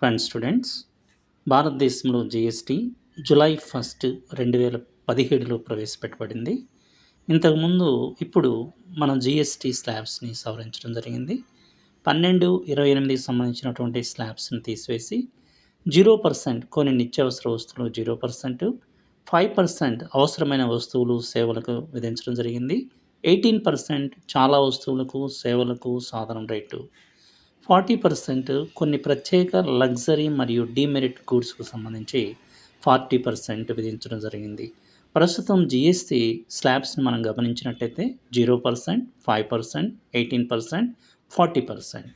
Friends students, భారతదేశంలో GST July 1, 2017లో ప్రవేశపెట్టబడింది. ఇంతకుముందు ఇప్పుడు మన జీఎస్టీ స్లాబ్స్ని సవరించడం జరిగింది. 12, 28 సంబంధించినటువంటి స్లాబ్స్ని తీసివేసి 0% కొన్ని నిత్యావసర వస్తువులు 0%, 5% అవసరమైన వస్తువులు సేవలకు విధించడం జరిగింది. 18% చాలా వస్తువులకు సేవలకు సాధారణ రేటు, 40% కొన్ని ప్రత్యేక లగ్జరీ మరియు డీమెరిట్ గూడ్స్కు సంబంధించి 40% విధించడం జరిగింది. ప్రస్తుతం జీఎస్టీ స్లాబ్స్ని మనం గమనించినట్టయితే 0%, 5%, 18%, 40%.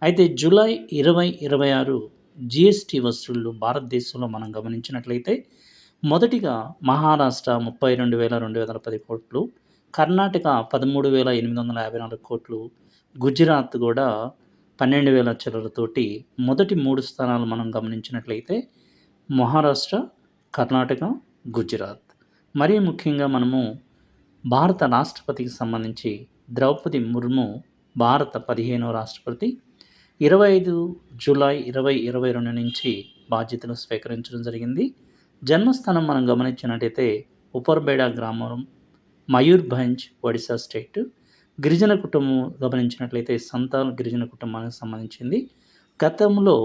అయితే జూలై 2026 జీఎస్టీ వసూళ్లు భారతదేశంలో మనం గమనించినట్లయితే మొదటిగా మహారాష్ట్ర 32,210 కోట్లు, కర్ణాటక 13,854 కోట్లు, గుజరాత్ కూడా 12,000 చిల్లరతోటి మొదటి 3 స్థానాలు మనం గమనించినట్లయితే మహారాష్ట్ర, కర్ణాటక, గుజరాత్. మరీ ముఖ్యంగా మనము భారత రాష్ట్రపతికి సంబంధించి ద్రౌపది ముర్ము భారత 15వ రాష్ట్రపతి 25 జూలై 2022 నుంచి బాధ్యతలు స్వీకరించడం జరిగింది. జన్మస్థానం మనం గమనించినట్టయితే ఉపర్బేడా గ్రామం, మయూర్భంజ్, ఒడిశా స్టేట్. గిరిజన కుటుంబం గమనించినట్లయితే సంతాల్ గిరిజన కుటుంబానికి సంబంధించింది. గతంలో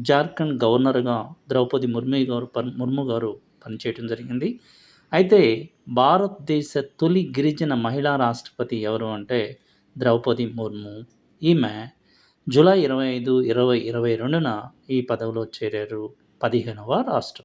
జార్ఖండ్ గవర్నర్గా ద్రౌపది ముర్ము గారు పనిచేయడం జరిగింది. అయితే భారతదేశ తొలి గిరిజన మహిళా రాష్ట్రపతి ఎవరు అంటే ద్రౌపది ముర్ము. ఈమె జూలై 25, 2022న ఈ పదవిలో చేరారు. 15వ రాష్ట్రపతి.